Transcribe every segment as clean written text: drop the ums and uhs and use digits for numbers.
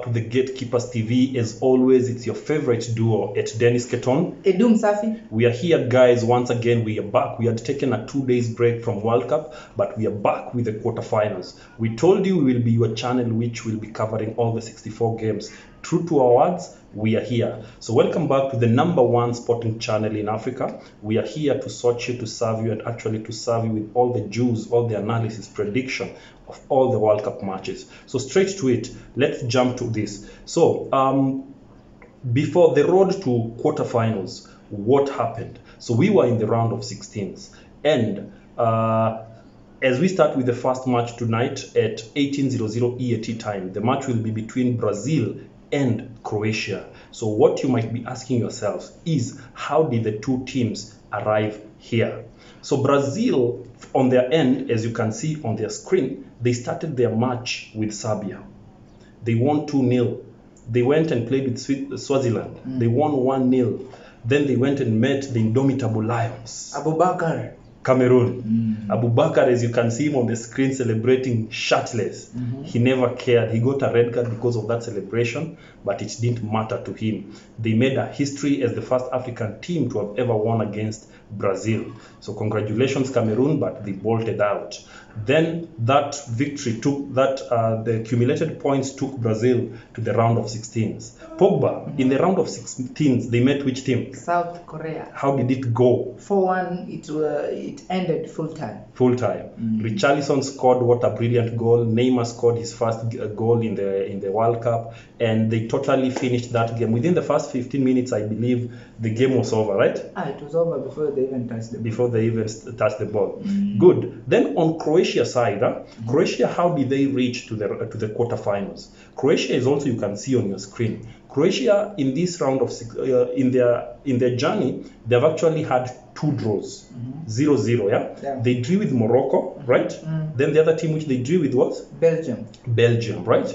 to the Gatekeepers TV. As always, it's your favorite duo at Dennis Keton. Edum Safi. We are here, guys. Once again, we are back. We had taken a 2 days break from World Cup, but we are back with the quarterfinals. We told you we will be your channel, which will be covering all the 64 games. True to our words, we are here. So welcome back to the #1 sporting channel in Africa. We are here to sort you, to serve you, and actually to serve you with all the juice, all the analysis, prediction of all the World Cup matches. So straight to it, let's jump to this. So before the road to quarterfinals, what happened? So we were in the round of 16s, and as we start with the first match tonight at 18:00 EAT time, the match will be between Brazil and Croatia. So what you might be asking yourselves is, how did the two teams arrive here? So Brazil, on their end, as you can see on their screen, they started their match with Serbia. They won 2-0. They went and played with Swaziland. They won 1-0. Then they went and met the indomitable Lions. Abubakar. Cameroon. Abubakar, as you can see him on the screen, celebrating shirtless. He never cared. He got a red card because of that celebration, but it didn't matter to him. They made a history as the first African team to have ever won against Brazil. So congratulations, Cameroon, but they bolted out. Then that victory took the accumulated points took Brazil to the round of 16s. Pogba, in the round of 16s, they met which team? South Korea. How did it go? 4-1. It ended full time. Full time. Richarlison scored what a brilliant goal. Neymar scored his first goal in the World Cup, and they totally finished that game within the first 15 minutes. I believe the game was over, right? It was over before they even touched the ball. Before they even touched the ball. Good. Then on Croatia side, Croatia, how did they reach to the quarterfinals? Croatia is also, you can see on your screen. Croatia in this round of in their journey, they've actually had 2 draws, 0-0. Yeah, they drew with Morocco, right? Then the other team which they drew with was Belgium, right?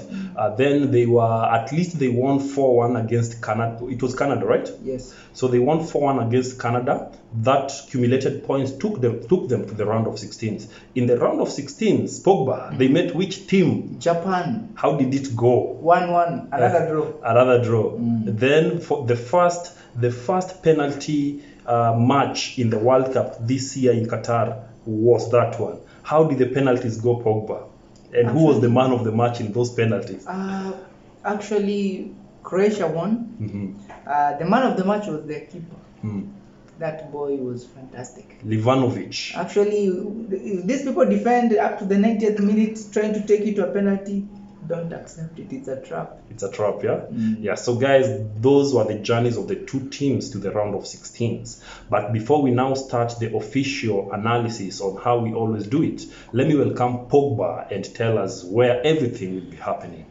Then they won 4-1 against Canada. It was Canada, right? Yes. So they won 4-1 against Canada. That cumulated points took them to the round of 16s. In the round of 16s, Pogba, they met which team? Japan. How did it go? 1-1. Another draw. Another draw. Then for the first penalty match in the World Cup this year in Qatar was that one. How did the penalties go, Pogba? And who was the man of the match in those penalties? Actually, Croatia won. The man of the match was their keeper. That boy was fantastic. Livakovic. Actually, if these people defend up to the 90th minute trying to take it to a penalty, don't accept it. It's a trap. It's a trap, yeah? Yeah, so guys, those were the journeys of the two teams to the round of 16s. But before we now start the official analysis on how we always do it, let me welcome Pogba and tell us where everything will be happening.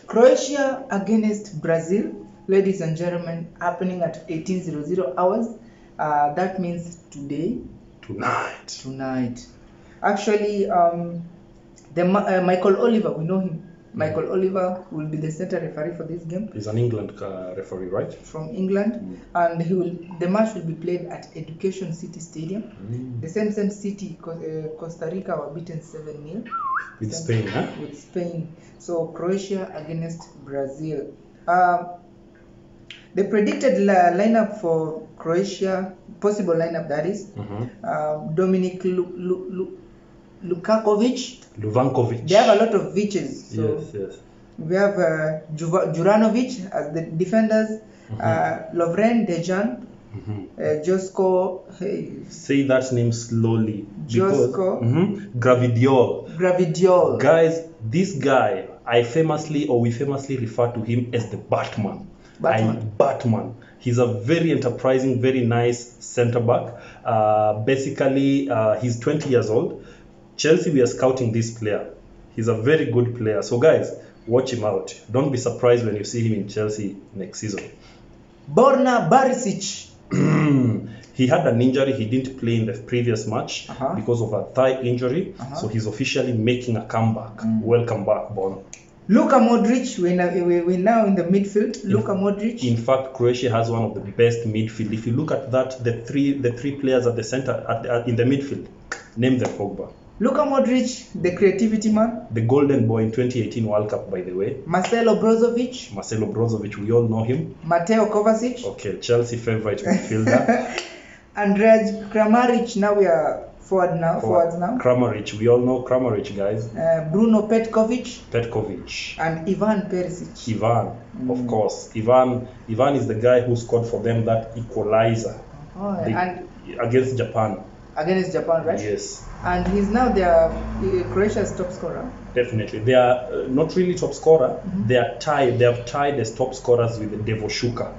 Croatia against Brazil, ladies and gentlemen, happening at 18:00 hours. That means today. Tonight. Actually, Michael Oliver, we know him. Michael Oliver will be the center referee for this game. He's an England referee, right? From England, and the match will be played at Education City Stadium. The same city, Costa Rica were beaten 7-0 with Spain, huh? With Spain. So Croatia against Brazil. The predicted lineup for Croatia, possible lineup that is, Dominic Livakovic. They have a lot of Viches. So yes. We have Juranovic as the defenders, Lovren Dejan, Josko. Say that name slowly. Josko. Gravidiol. Guys, this guy, we famously refer to him as the Batman. Batman. He's a very enterprising, very nice centre back. Basically, he's 20 years old. Chelsea, we are scouting this player. He's a very good player. So guys, watch him out. Don't be surprised when you see him in Chelsea next season. Borna Barisic. He had an injury. He didn't play in the previous match because of a thigh injury. So he's officially making a comeback. Welcome back, Borna. Luka Modric, we're now in the midfield. Luka Modric. In fact, Croatia has one of the best midfield. If you look at that, the three players at the center, in the midfield, name them, Pogba. Luka Modric, the creativity man. The golden boy in 2018 World Cup, by the way. Marcelo Brozovic. Marcelo Brozovic, we all know him. Mateo Kovacic. Okay, Chelsea favorite midfielder. Andrej Kramaric, now we are forwards now. Kramaric, we all know Kramaric, guys. Bruno Petkovic. Petkovic. And Ivan Perisic. Ivan, of course. Ivan is the guy who scored for them that equalizer against Japan. Against Japan, right? Yes. And he's now their Croatia's top scorer. Definitely. They are not really top scorer. They are tied. They have tied as top scorers with Devoshuka.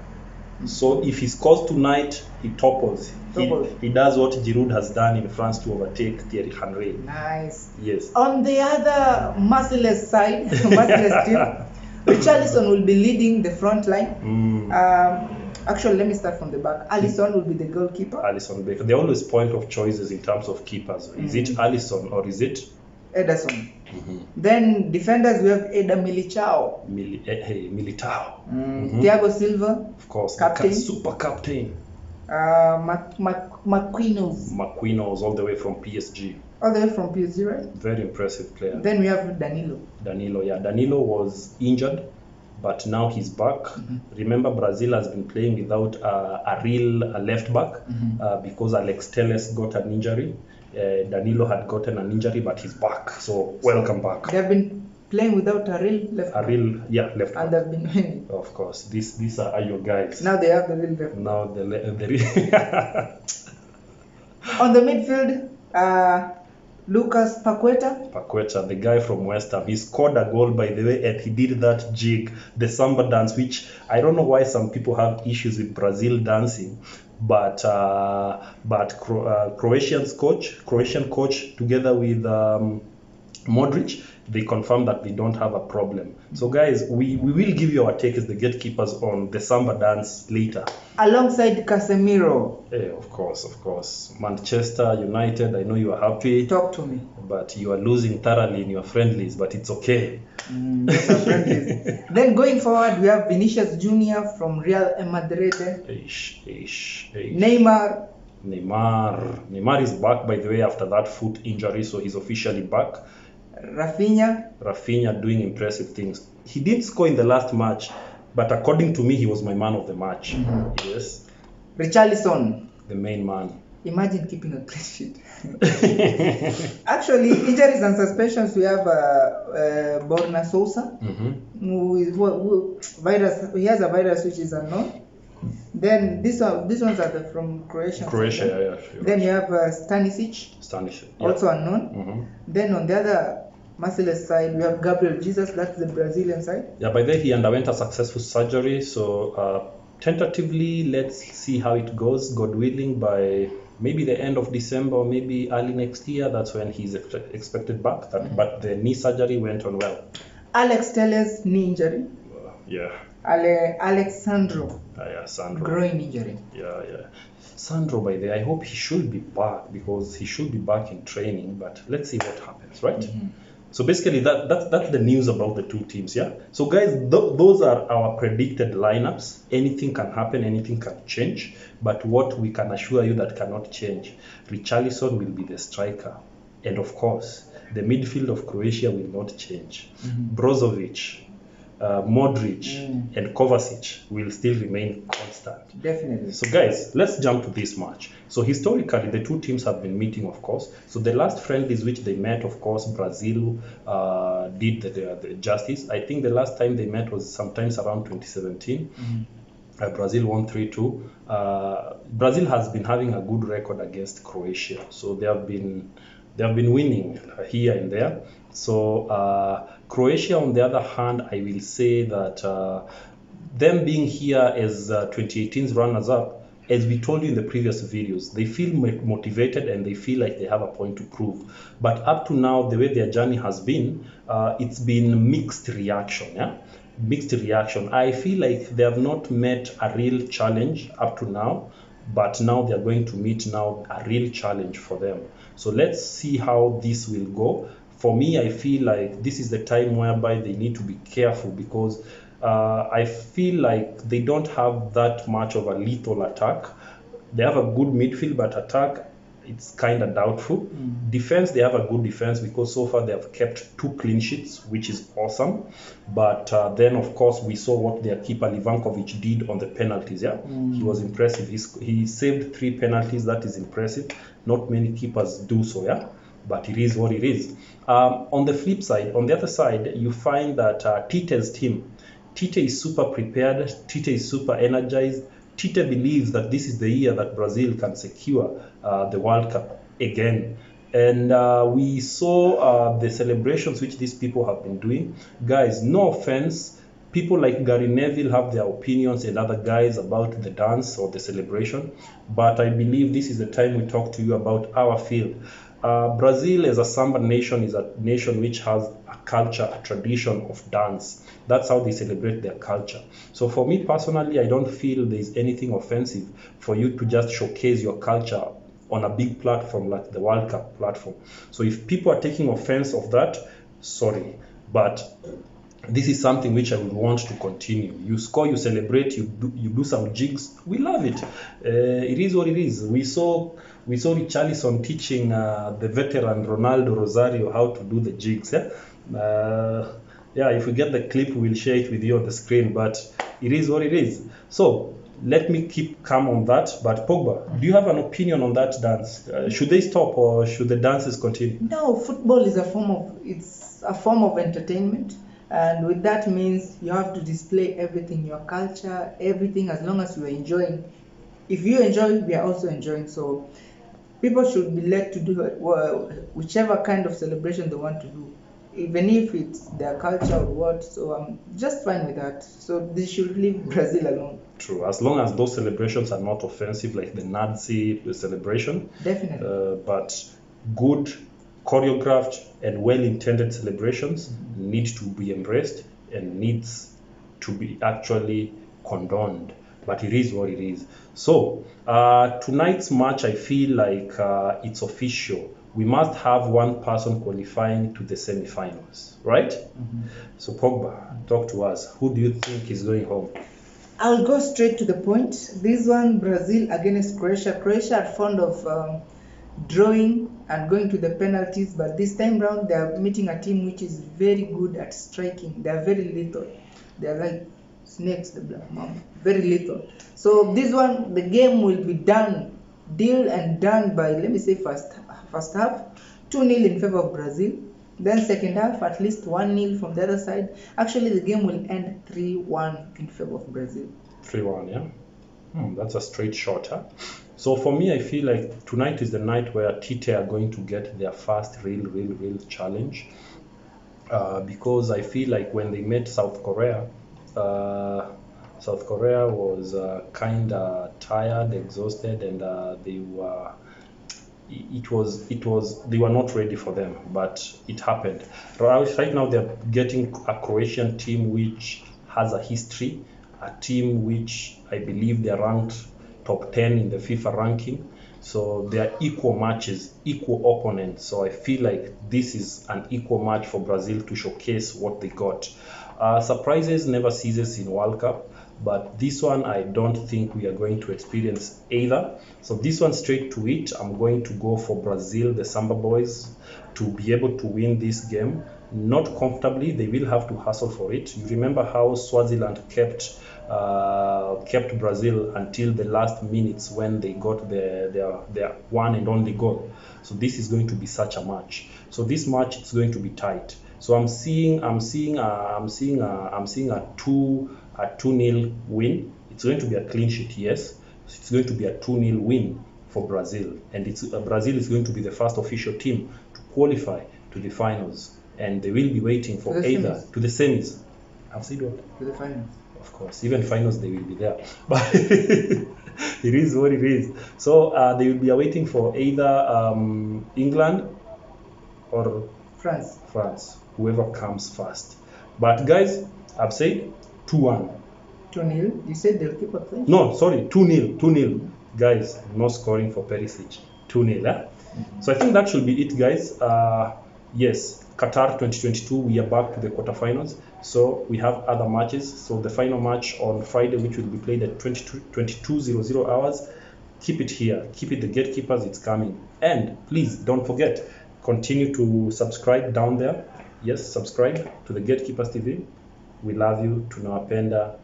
So if he scores tonight, he topples. He does what Giroud has done in France to overtake Thierry Henry. Nice. Yes. On the other merciless side, merciless team, Richarlison will be leading the front line. Actually, let me start from the back. Alisson will be the goalkeeper. Alisson Baker. They're always point of choices in terms of keepers. Is it Alisson or is it Ederson? Then defenders, we have Eder Militao. Militao. Thiago Silva. Of course. Captain. Super captain. Marquinhos. All the way from PSG. All the way from PSG, right? Very impressive player. Then we have Danilo. Danilo was injured, but now he's back. Remember, Brazil has been playing without a real left back because Alex Telles got an injury. Danilo had gotten an injury, but he's back. So welcome back. They have been playing without a real left back. Left back. And they've been winning. Of course, these are your guys. Now they have the real left back. Now the On the midfield, Lucas Paqueta, the guy from West Ham, he scored a goal, by the way, and he did that jig, the samba dance, which I don't know why some people have issues with Brazil dancing, but Croatian coach, together with Modric, they confirmed that they don't have a problem. So guys, we will give you our take as the gatekeepers on the samba dance later. Alongside Casemiro. Of course. Manchester United, I know you are happy. Talk to me. But you are losing thoroughly in your friendlies, but it's okay. Then going forward, we have Vinicius Junior from Real Madrid. Neymar is back, by the way, after that foot injury, so he's officially back. Rafinha doing impressive things. He did score in the last match, but according to me, he was my man of the match. Yes. Richarlison, the main man. Imagine keeping a clean sheet. Actually, injuries and suspensions, we have Borna Sousa, who virus. He has a virus which is unknown. Then these ones are from Croatia. Yeah. Then you have Stanisic, also unknown. Then on the other merciless side, we have Gabriel Jesus, that's the Brazilian side. Yeah, by then he underwent a successful surgery, so tentatively, let's see how it goes. God willing, by maybe the end of December or maybe early next year, that's when he's expected back. But the knee surgery went on well. Alex Telles, knee injury. Alexandro. Sandro. Groin injury. Sandro, by the way, I hope he should be back because he should be back in training. But let's see what happens, right? So basically, that's the news about the two teams, yeah? So guys, those are our predicted lineups. Anything can happen, anything can change. But what we can assure you that cannot change, Richarlison will be the striker. And of course, the midfield of Croatia will not change. Brozovic, Modric, and Kovacic will still remain constant. Definitely. So guys, let's jump to this match. So historically, the two teams have been meeting, of course. So the last friendlies which they met, of course, Brazil did the justice. I think the last time they met was sometimes around 2017. Brazil won 3-2. Brazil has been having a good record against Croatia. So they have been winning here and there. So Croatia, on the other hand, I will say that them being here as 2018's runners-up, as we told you in the previous videos, they feel motivated and they feel like they have a point to prove. But up to now, the way their journey has been, it's been mixed reaction. Yeah, mixed reaction. I feel like they have not met a real challenge up to now, but now they are going to meet now a real challenge for them. So let's see how this will go. For me, I feel like this is the time whereby they need to be careful because I feel like they don't have that much of a lethal attack. They have a good midfield, but attack, it's kind of doubtful. Defense, they have a good defense because so far they have kept 2 clean sheets, which is awesome. But then, of course, we saw what their keeper Livakovic did on the penalties. Yeah, he was impressive. He saved 3 penalties. That is impressive. Not many keepers do so. Yeah, but it is what it is. On the flip side, on the other side, you find that Tite's team. Tite is super prepared. Tite is super energized. Tite believes that this is the year that Brazil can secure the World Cup again. And we saw the celebrations which these people have been doing. Guys, no offense, people like Gary Neville have their opinions and other guys about the dance or the celebration. But I believe this is the time we talk to you about our field. Brazil as a samba nation is a nation which has a culture, a tradition of dance. That's how they celebrate their culture. So for me personally, I don't feel there's anything offensive for you to just showcase your culture on a big platform like the World Cup platform. So if people are taking offense of that, sorry. But this is something which I would want to continue. You score, you celebrate, you do some jigs. We love it. It is what it is. We saw Richarlison teaching the veteran Ronaldo Rosario how to do the jigs. Yeah, if we get the clip, we'll share it with you on the screen. But it is what it is. So let me keep calm on that. But Pogba, do you have an opinion on that dance? Should they stop or should the dances continue? No, football is a form of entertainment. And with that means you have to display everything, your culture, everything, as long as you are enjoying. If you enjoy, we are also enjoying. So people should be led to do whichever kind of celebration they want to do, even if it's their culture or what. So I'm just fine with that. So they should leave Brazil alone. True, as long as those celebrations are not offensive, like the Nazi celebration. Definitely. But good, choreographed and well-intended celebrations need to be embraced and needs to be actually condoned. But it is what it is. So tonight's match, I feel like it's official. We must have one person qualifying to the semifinals, right? So Pogba, talk to us. Who do you think is going home? I'll go straight to the point. This one, Brazil against Croatia. Croatia are fond of drawing and going to the penalties, but this time round they are meeting a team which is very good at striking. They are very little. They are like snakes, the black mamba, very little. So this one, the game will be done, deal and done by, let me say, first half, 2-0 in favor of Brazil. Then second half, at least 1-0 from the other side. Actually, the game will end 3-1 in favor of Brazil. 3-1, yeah? That's a straight shot, huh? So for me, I feel like tonight is the night where Tite are going to get their first real challenge. Because I feel like when they met South Korea was kind of tired, exhausted, and they were not ready for them, but it happened. Right now they're getting a Croatian team which has a history, a team which I believe they're ranked top 10 in the FIFA ranking. So they are equal matches, equal opponents. So I feel like this is an equal match for Brazil to showcase what they got. Surprises never ceases in World Cup, but this one I don't think we are going to experience either. So this one, straight to it, I'm going to go for Brazil, the Samba boys, to be able to win this game. Not comfortably, they will have to hustle for it. You remember how Swaziland kept Brazil until the last minutes when they got their one and only goal. So this is going to be such a match. So this match is going to be tight. So I'm seeing a 2-0 win. It's going to be a clean sheet, yes. It's going to be a 2-0 win for Brazil, and Brazil is going to be the first official team to qualify to the finals, and they will be waiting for either to the semis. I've said what? To the finals. Of course, even finals they will be there, but it is what it is. So they will be waiting for either England or France, whoever comes first. But guys, I've said 2-1. 2-0? You said they'll keep a clean? No, sorry, 2-0. Guys, no scoring for Perisic. 2-0. So I think that should be it, guys. Yes, Qatar 2022, we are back to the quarterfinals. So we have other matches. So the final match on Friday, which will be played at 22:00 hours, keep it here. Keep it the Gatekeepers, it's coming. And please don't forget, continue to subscribe down there. Yes, subscribe to the Gatekeepers TV. We love you. Tunawapenda.